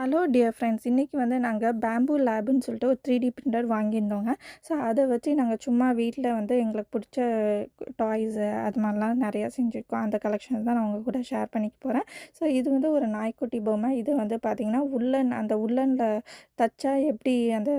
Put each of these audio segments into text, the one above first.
Hello dear friends, இன்றைக்கி வந்து நாங்கள் பேம்பூ லேப்னு சொல்லிட்டு ஒரு 3D பிரிண்டர் வாங்கியிருந்தோங்க. ஸோ அதை வச்சு நாங்கள் சும்மா வீட்டில் வந்து எங்களுக்கு பிடிச்ச டாய்ஸு அது மாதிரிலாம் நிறையா செஞ்சுருக்கோம். அந்த கலெக்ஷன் தான் நான் உங்கள் கூட ஷேர் பண்ணிக்க போகிறேன். ஸோ இது வந்து ஒரு நாய்க்குட்டி பொம்மை. இது வந்து பார்த்திங்கன்னா அந்த உள்ளனில் தச்சா எப்படி அந்த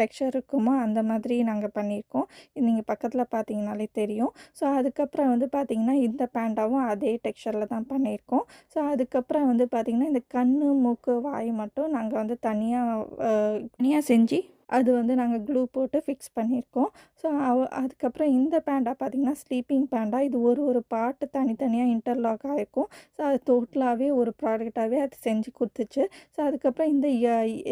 டெக்ஸ்சர் இருக்குமோ அந்த மாதிரி நாங்கள் பண்ணியிருக்கோம். நீங்கள் பக்கத்தில் பார்த்தீங்கனாலே தெரியும். ஸோ அதுக்கப்புறம் வந்து பார்த்திங்கன்னா இந்த பேண்டாவும் அதே டெக்ஸ்சரில் தான் பண்ணியிருக்கோம். ஸோ அதுக்கப்புறம் வந்து பார்த்திங்கன்னா இந்த கண், மூக்கு, வாய் மட்டும் நாங்கள் வந்து தனியாக செஞ்சு அது வந்து நாங்கள் க்ளூ போட்டு ஃபிக்ஸ் பண்ணியிருக்கோம். ஸோ அதுக்கப்புறம் இந்த பேண்டா பார்த்திங்கன்னா ஸ்லீப்பிங் பேண்டா. இது ஒரு பாட்டு தனித்தனியாக இன்டர்லாக் ஆகிருக்கும். ஸோ அது டோட்டலாகவே ஒரு ப்ராடக்டாகவே அது செஞ்சு கொடுத்துச்சு. ஸோ அதுக்கப்புறம் இந்த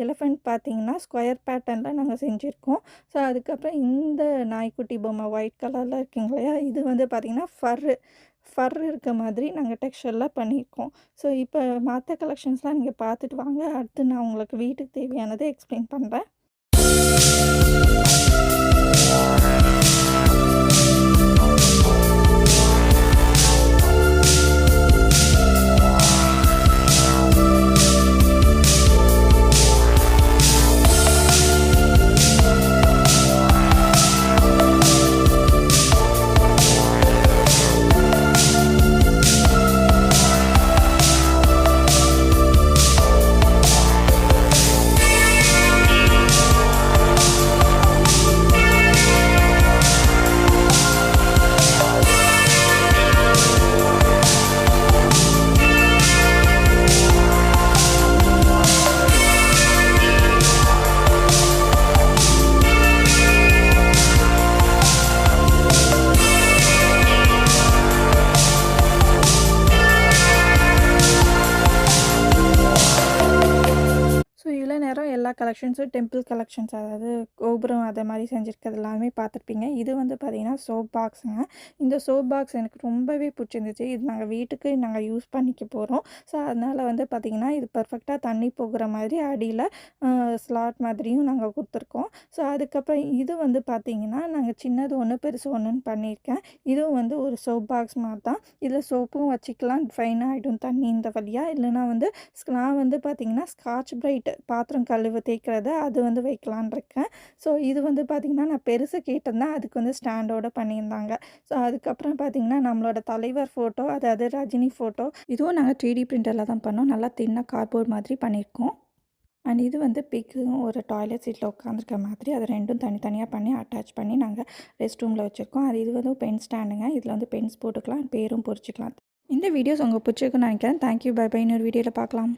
எலிஃபெண்ட் பார்த்திங்கன்னா ஸ்கொயர் பேட்டர்னில் நாங்கள் செஞ்சுருக்கோம். ஸோ அதுக்கப்புறம் இந்த நாய்க்குட்டி பொம்மை ஒயிட் கலரில் இருக்குங்க இல்லையா, இது வந்து பார்த்திங்கன்னா ஃபர் இருக்க மாதிரி நாங்கள் டெக்ஸ்சரில் பண்ணியிருக்கோம். ஸோ இப்போ மற்ற கலெக்ஷன்ஸ்லாம் நீங்கள் பார்த்துட்டு வாங்க. அடுத்து நான் உங்களுக்கு வீட்டுக்கு தேவையானதை எக்ஸ்பிளைன் பண்ணுறேன். எல்லா கலெக்ஷன்ஸும் டெம்பிள் கலெக்ஷன்ஸ், அதாவது கோபுரம் அதை மாதிரி செஞ்சுருக்கிறது எல்லாமே பார்த்துருப்பீங்க. இது வந்து பார்த்திங்கன்னா சோப் பாக்ஸுங்க. இந்த சோப் பாக்ஸ் எனக்கு ரொம்பவே பிடிச்சிருந்துச்சு. இது நாங்கள் வீட்டுக்கு யூஸ் பண்ணிக்க போகிறோம். ஸோ அதனால் வந்து பார்த்திங்கன்னா இது பர்ஃபெக்டாக தண்ணி போகிற மாதிரி அடியில் ஸ்லாட் மாதிரியும் நாங்கள் கொடுத்துருக்கோம். ஸோ அதுக்கப்புறம் இது வந்து பார்த்திங்கன்னா நாங்கள் சின்னது ஒன்று பெருசு ஒன்றுன்னு பண்ணியிருக்கேன். இதுவும் வந்து ஒரு சோப் பாக்ஸ் மாதிரி தான். இதில் சோப்பும் வச்சுக்கலாம், ஃபைன் ஆகிடும் தண்ணி இந்த வழியாக. இல்லைனா வந்து நான் வந்து பார்த்திங்கன்னா ஸ்காட்ச் பிரைட் பாத்திரம் கழுவு தேய்க்கிறது அது வந்து வைக்கலான் இருக்கேன். ஸோ இது வந்து பார்த்திங்கன்னா நான் பெருசு கேட்டிருந்தேன், அதுக்கு வந்து ஸ்டாண்டோடு பண்ணியிருந்தாங்க. ஸோ அதுக்கப்புறம் பார்த்திங்கன்னா நம்மளோட தலைவர் ஃபோட்டோ, அதாவது ரஜினி ஃபோட்டோ, இதுவும் நாங்கள் 3D பிரிண்டரில் தான் பண்ணோம். நல்லா தின்ன கார்ட்போர்ட் மாதிரி பண்ணியிருக்கோம். அண்ட் இது வந்து பிக்கும் ஒரு டாய்லெட் சீட்டில் உட்காந்துருக்க மாதிரி அது ரெண்டும் தனித்தனியாக பண்ணி அட்டாச் பண்ணி நாங்கள் ரெஸ்ட் ரூமில் வச்சுருக்கோம். இது வந்து பென் ஸ்டாண்டுங்க. இதில் வந்து பென்ஸ் போட்டுக்கலாம், பேரும் பொறிச்சிக்கலாம். இந்த வீடியோஸ் உங்களுக்கு பிடிச்சிருக்குன்னு நினைக்கிறேன். Thank you, bye bye. இன்னொரு வீடியோவில் பார்க்கலாம்.